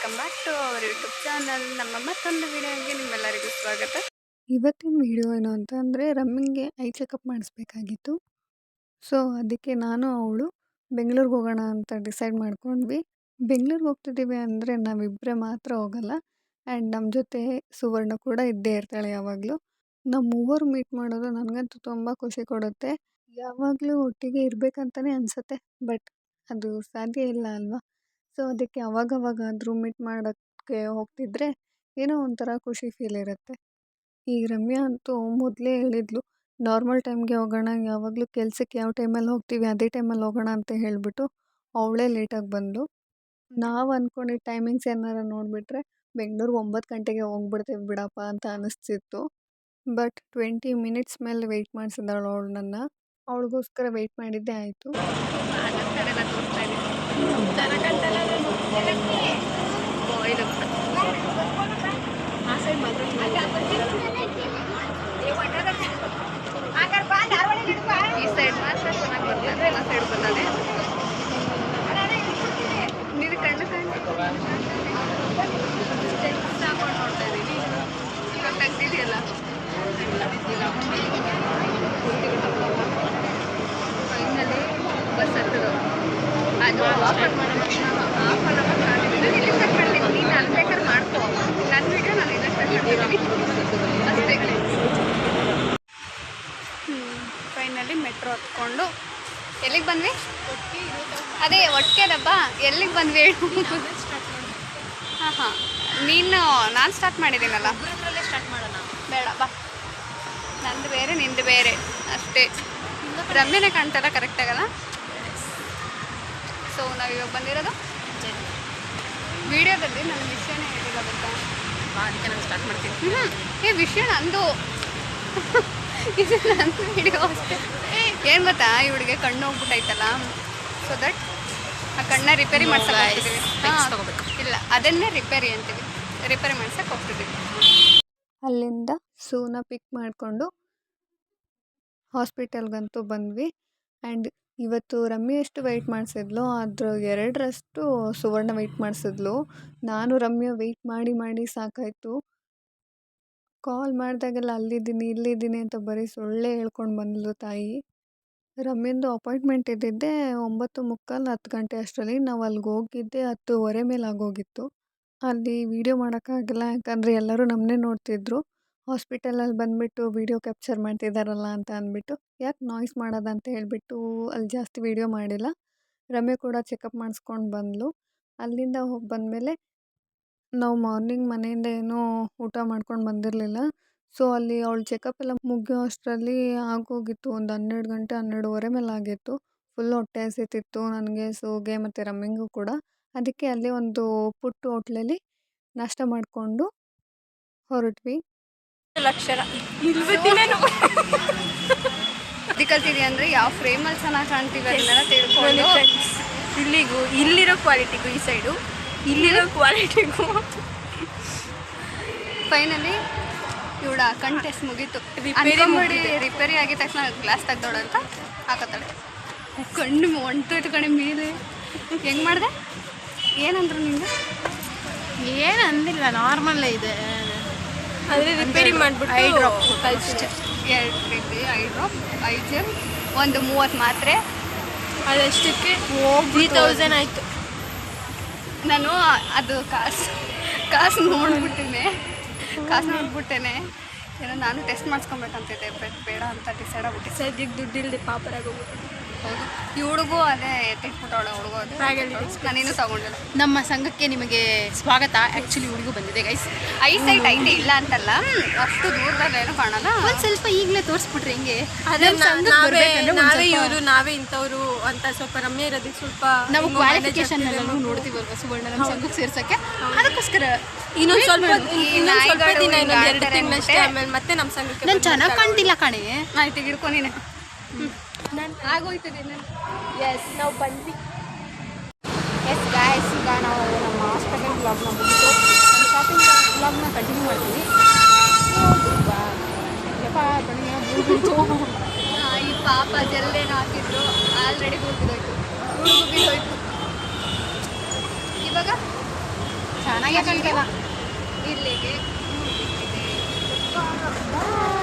Welcome back to our YouTube channel. ನಮ್ಮ ಮತ್ತೊಂದು ವಿಡಿಯೋಗೆ ನಿಮ್ಮೆಲ್ಲರಿಗೂ ಸ್ವಾಗತ. ಇವತ್ತಿನ ವಿಡಿಯೋ ಏನು ಅಂತ ಅಂದರೆ ರಮ್ಮಿಂಗೆ ಐ ಚೆಕಪ್ ಮಾಡಿಸ್ಬೇಕಾಗಿತ್ತು. ಸೊ ಅದಕ್ಕೆ ನಾನು ಅವಳು ಬೆಂಗಳೂರಿಗೆ ಹೋಗೋಣ ಅಂತ ಡಿಸೈಡ್ ಮಾಡ್ಕೊಂಡ್ವಿ. ಬೆಂಗಳೂರಿಗೆ ಹೋಗ್ತಿದ್ದೀವಿ ಅಂದರೆ ನಾವಿಬ್ಬರೇ ಮಾತ್ರ ಹೋಗಲ್ಲ, ಆ್ಯಂಡ್ ನಮ್ಮ ಜೊತೆ ಸುವರ್ಣ ಕೂಡ ಇದ್ದೇ ಇರ್ತಾಳೆ ಯಾವಾಗಲೂ. ನಾವು ಮೂವರು ಮೀಟ್ ಮಾಡೋದು ನನಗಂತೂ ತುಂಬ ಖುಷಿ ಕೊಡುತ್ತೆ. ಯಾವಾಗಲೂ ಒಟ್ಟಿಗೆ ಇರಬೇಕಂತಲೇ ಅನಿಸುತ್ತೆ, ಬಟ್ ಅದು ಸಾಧ್ಯ ಇಲ್ಲ ಅಲ್ವಾ. ಸೊ ಅದಕ್ಕೆ ಅವಾಗವಾಗಾದರೂ ಮೀಟ್ ಮಾಡೋಕ್ಕೆ ಹೋಗ್ತಿದ್ರೆ ಏನೋ ಒಂಥರ ಖುಷಿ ಫೀಲ್ ಇರುತ್ತೆ. ಈ ರಮ್ಯಾ ಅಂತೂ ಮೊದಲೇ ಹೇಳಿದ್ಲು, ನಾರ್ಮಲ್ ಟೈಮ್ಗೆ ಹೋಗೋಣ, ಯಾವಾಗಲೂ ಕೆಲಸಕ್ಕೆ ಯಾವ ಟೈಮಲ್ಲಿ ಹೋಗ್ತೀವಿ ಅದೇ ಟೈಮಲ್ಲಿ ಹೋಗೋಣ ಅಂತ ಹೇಳಿಬಿಟ್ಟು ಅವಳೇ ಲೇಟಾಗಿ ಬಂದಳು. ನಾವು ಅಂದ್ಕೊಂಡಿದ್ದ ಟೈಮಿಂಗ್ಸ್ ಏನಾರು ನೋಡಿಬಿಟ್ರೆ ಬೆಂಗಳೂರಿಗೆ 9 ಗಂಟೆಗೆ ಹೋಗ್ಬಿಡ್ತೀವಿ ಬಿಡಪ್ಪ ಅಂತ ಅನಿಸ್ತಿತ್ತು. ಬಟ್ 20 ಮಿನಿಟ್ಸ್ ಮೇಲೆ ವೆಯ್ಟ್ ಮಾಡಿಸಿದಾಳು ಅವಳು ನನ್ನ. ಅವಳಿಗೋಸ್ಕರ ವೆಯ್ಟ್ ಮಾಡಿದ್ದೇ ಆಯಿತು. ಈ ಸೈಡ್ ಮಾತ್ರ ಚೆನ್ನಾಗಿ ಬರ್ತದೆ, ಎಲ್ಲ ಸೈಡ್ ಬರ್ತದೆ. ನೀನು ಕಣ್ಣು ಹಾಕೊಂಡು ನೋಡ್ತಾ ಇದ್ದೀನಿ. ಇವಾಗ ತೆಗ್ದಿದೆಯಲ್ಲ, ಫೈನಲಿ ಬಸ್ ಹತ್ತದು. ಅದು ಆಫರ್ ಇಲ್ಲಿ ಸ್ಟಾರ್ಟ್ ಮಾಡ್ತೀನಿ. ನೀನು ಅಲ್ಲಿ ಬೇಕಾದ್ರೆ ಮಾಡ್ಕೋ, ನನ್ನ ವಿಡಿಯೋ ನಾನು ಇಲ್ಲ ಸ್ಟಾರ್ಟ್ ಮಾಡ್ತೀನಿ ಅಷ್ಟೇ. ಫೈನಲಿ ಮೆಟ್ರೋ ಹತ್ಕೊಂಡು ಎಲ್ಲಿಗೆ ಬಂದ್ವಿ? ಅದೇ ಒಟ್ಟಿಗೆದಪ್ಪ. ಎಲ್ಲಿಗೆ ಬಂದ್ವಿ ಹೇಳು? ಹಾಂ ನಾನು ಸ್ಟಾರ್ಟ್ ಮಾಡಿದ್ದೀನಲ್ಲ, ಸ್ಟಾರ್ಟ್ ಮಾಡೋಣ. ಬೇಡ ಬಾ, ನಂದು ಬೇರೆ ನಿಂದು ಬೇರೆ ಅಷ್ಟೇ. ರಮ್ಯನೇ ಕಾಣ್ತಲ್ಲ ಕರೆಕ್ಟ್ ಆಗಲ್ಲ. ಸೊ ನಾವಿವಾಗ ಬಂದಿರೋದು ವಿಡಿಯೋದಲ್ಲಿ ನನ್ನ ವಿಷಯನೇ ಹೇಳಿಲ್ಲ ಗೊತ್ತಾ. ಅದಕ್ಕೆ ನಾನು ಸ್ಟಾರ್ಟ್ ಮಾಡ್ತೀನಿ. ವಿಷಯ ನಂದು ಇದು ನನ್ನ ವಿಡಿಯೋ ಅಷ್ಟೇ. ಏನು ಗೊತ್ತಾ, ಇವಳಿಗೆ ಕಣ್ಣು ಹೋಗ್ಬಿಟ್ಟೈತಲ್ಲ, ಸೊ ದಟ್ ಆ ಕಣ್ಣ ರಿಪೇರಿ ಮಾಡ್ಸಕ್ಕೆ ಹೋಗ್ತಿದ್ದೀವಿ. ಇಲ್ಲ, ಅದನ್ನೇ ರಿಪೇರಿ ಅಂತೀವಿ, ರಿಪೇರಿ ಮಾಡ್ಸಕ್ಕೆ ಹೋಗ್ತಿದ್ದೀವಿ. ಅಲ್ಲಿಂದ ಸೂನ ಪಿಕ್ ಮಾಡಿಕೊಂಡು ಹಾಸ್ಪಿಟಲ್ಗಂತೂ ಬಂದ್ವಿ. ಆ್ಯಂಡ್ ಇವತ್ತು ರಮ್ಯಾ ಎಷ್ಟು ವೆಯ್ಟ್ ಮಾಡಿಸಿದ್ಲು ಅದ್ರ 2ರಷ್ಟು ಸುವರ್ಣ ವೆಯ್ಟ್ ಮಾಡಿಸಿದ್ಲು. ನಾನು ರಮ್ಯಾ ವೆಯ್ಟ್ ಮಾಡಿ ಮಾಡಿ ಸಾಕಾಯಿತು. ಕಾಲ್ ಮಾಡಿದಾಗೆಲ್ಲ ಅಲ್ಲಿದ್ದೀನಿ ಇಲ್ಲಿದ್ದೀನಿ ಅಂತ ಬರೀ ಸೊಳ್ಳೆ ಹೇಳ್ಕೊಂಡು ಬಂದ್ಲು ತಾಯಿ. ರಮ್ಯಂದು ಅಪಾಯಿಂಟ್ಮೆಂಟ್ ಇದ್ದಿದ್ದೆ 9:45 10 ಗಂಟೆ ಅಷ್ಟರಲ್ಲಿ. ನಾವು ಅಲ್ಲಿಗೆ ಹೋಗಿದ್ದೆ 10:15 ಮೇಲೆ ಆಗೋಗಿತ್ತು. ಅಲ್ಲಿ ವೀಡಿಯೋ ಮಾಡೋಕ್ಕಾಗಲ್ಲ, ಯಾಕಂದರೆ ಎಲ್ಲರೂ ನಮ್ಮನ್ನೇ ನೋಡ್ತಿದ್ರು. ಹಾಸ್ಪಿಟಲಲ್ಲಿ ಬಂದುಬಿಟ್ಟು ವೀಡಿಯೋ ಕ್ಯಾಪ್ಚರ್ ಮಾಡ್ತಿದ್ದಾರಲ್ಲ ಅಂತ ಅಂದ್ಬಿಟ್ಟು ಯಾಕೆ ನಾಯ್ಸ್ ಮಾಡೋದಂತ ಹೇಳಿಬಿಟ್ಟು ಅಲ್ಲಿ ಜಾಸ್ತಿ ವೀಡಿಯೋ ಮಾಡಿಲ್ಲ. ರಮ್ಯಾ ಕೂಡ ಚೆಕಪ್ ಮಾಡಿಸ್ಕೊಂಡು ಬಂದಳು. ಅಲ್ಲಿಂದ ಹೋಗಿ ಬಂದಮೇಲೆ ನಾವು ಮಾರ್ನಿಂಗ್ ಮನೆಯಿಂದ ಏನೂ ಊಟ ಮಾಡ್ಕೊಂಡು ಬಂದಿರಲಿಲ್ಲ. ಸೊ ಅಲ್ಲಿ ಅವಳು ಚೆಕಪ್ ಎಲ್ಲ ಮುಗಿಯೋ ಅಷ್ಟರಲ್ಲಿ ಆಗೋಗಿತ್ತು, ಒಂದು 12 ಗಂಟೆ 12:15 ಮೇಲೆ ಆಗಿತ್ತು. ಫುಲ್ ಹೊಟ್ಟೆ ಹಸಿತಿತ್ತು ನನಗೆ, ಸೂಗೆ ಮತ್ತು ರಮ್ಯಂಗೂ ಕೂಡ. ಅದಕ್ಕೆ ಅಲ್ಲಿ ಒಂದು ಪುಟ್ಟ ಹೋಟ್ಲಲ್ಲಿ ನಾಷ್ಟ ಮಾಡಿಕೊಂಡು ಹೊರಟ್ವಿ. ಲಕ್ಷಣ ಕಲ್ತಿದ್ವಿ ಅಂದರೆ ಯಾವ ಫ್ರೇಮಲ್ಲಿ ಚೆನ್ನಾಗಿ ಕಾಣ್ತೀವಿ ಅದನ್ನೆಲ್ಲ ತಿಳ್ಕೊಂಡು ಇಲ್ಲಿರೋ ಕ್ವಾಲಿಟಿಗೂ ಈ ಸೈಡು ಇಲ್ಲಿರೋ ಕ್ವಾಲಿಟಿಗೂ ಫೈನಲಿ ಇವಳ ಕಣ್ ಟೆಸ್ಟ್ ಮುಗೀತು. ರಿಪೇರಿ ಆಗಿದ ತಕ್ಷಣ ಗ್ಲಾಸ್ ತೆಗ್ದೋಳು ಅಂತ ಹಾಕತ್ತಾಳೆ. ಕಣ್ಣು ಹೊಂಟೋಯ್ತು ಕಣೆ ಮೇಲೆ. ಹೆಂಗೆ ಮಾಡಿದೆ? ಏನಂದ್ರು ನಿಂದು? ಏನು ಅಂದಿಲ್ಲ, ನಾರ್ಮಲ್ಲೇ ಇದೆ. ಆದರೆ ರಿಪೇರಿ ಮಾಡಿಬಿಟ್ಟು ಐ ಡ್ರಾಪ್ ಕಳಿಸಿದೆ. 2 ರೀತಿ ಐ ಡ್ರಾಪ್, ಐ ಜೆಲ್, ಒಂದು 30 ಮಾತ್ರೆ. ಅದಷ್ಟಕ್ಕೆ 3000 ಆಯಿತು. ನಾನು ಅದು ಕಾಸು ನೋಡ್ಬಿಟ್ಟೇನೆ ಏನೋ ನಾನು ಟೆಸ್ಟ್ ಮಾಡಿಸ್ಕೊಬೇಕಂತಿದ್ದೆ, ಬಟ್ ಬೇಡ ಅಂತ ಡಿಸೈಡ್ ಆಗ್ಬಿಟ್ಟೆ. ಸದ್ಯಕ್ಕೆ ದುಡ್ಡಿಲ್ಲದೆ ಪಾಪರಾಗೋಗ್ಬಿಟ್ಟು. ಹೌದು, ಇವಳಿಗೂ ಅದೇ ಎತ್ತಿಟ್ಬಿಟ್ಟವಳು. ಅವಳಿಗೂ ಅದು ನಾನೇನು ತಗೊಂಡಿಲ್ಲ. ನಮ್ಮ ಸಂಘಕ್ಕೆ ನಿಮಗೆ ಸ್ವಾಗತ. ಆ್ಯಕ್ಚುಲಿ ಹುಡುಗು ಬಂದಿದೆ ಗೈಸ್. ಐಸೈಟ್ ಐತೆ ಇಲ್ಲ ಅಂತಲ್ಲ, ಅಷ್ಟು ದೂರದಲ್ಲಿ ಏನೂ ಕಾಣಲ್ಲ. ಒಂದು ಸ್ವಲ್ಪ ಈಗಲೇ ತೋರಿಸ್ಬಿಟ್ರೆ ಹೆಂಗೆ? ನಾವೇ ಇವರು ನಾವೇ ಇಂಥವ್ರು ಅಂತ ಸ್ವಲ್ಪ ರಮ್ಯ ಇರೋದಕ್ಕೆ ಸ್ವಲ್ಪ ನಾವು ಕ್ವಾಲಿಫಿಕೇಶನ್ ಎಲ್ಲ ನೋಡ್ತೀವಲ್ವ ಸುವರ್ಣ ನಮ್ಮ ಸಂಘಕ್ಕೆ ಸೇರ್ಸೋಕ್ಕೆ. ಅದಕ್ಕೋಸ್ಕರ ಇನ್ನೊಂದು ಸ್ವಲ್ಪ ದಿನ, ಇನ್ನೊಂದು 2 ತಿಂಗಳಷ್ಟೇ, ಆಮೇಲೆ ಮತ್ತೆ ನಮ್ಮ ಸಂಘಕ್ಕೆ. ನಾನು ಚೆನ್ನಾಗಿ ಕಾಣ್ತಿಲ್ಲ ಕಣೆ. ಆಯ್ತು, ಹಿಡ್ಕೊ ನೀನು. ಆಗೋಯ್ತದೆ. ಎಸ್, ನಾವು ಬಂದ್ವಿ. ಎಸ್ ಗಾಯ್ಸ್, ಈಗ ನಾವು ನಮ್ಮ ಹಾಸ್ಪಿಟಲ್ ಬ್ಲಾಗ್ನ ಮುಗಿದು ಶಾಪಿಂಗ್ ಬ್ಲಾಗ್ನ ಕಂಟಿನ್ಯೂ ಮಾಡ್ತೀವಿ. ಈ ಪಾಪ ಜಲ್ಲೇನು ಹಾಕಿದ್ರು, ಆಲ್ರೆಡಿ ಮುಗಿದೋಯ್ತು. ಇವಾಗ ಚೆನ್ನಾಗಿ ಚೆನ್ನಾಗೇ ಕಾಣ್ತಲ್ಲ ಇಲ್ಲಿಗೆ ಬಾಯ್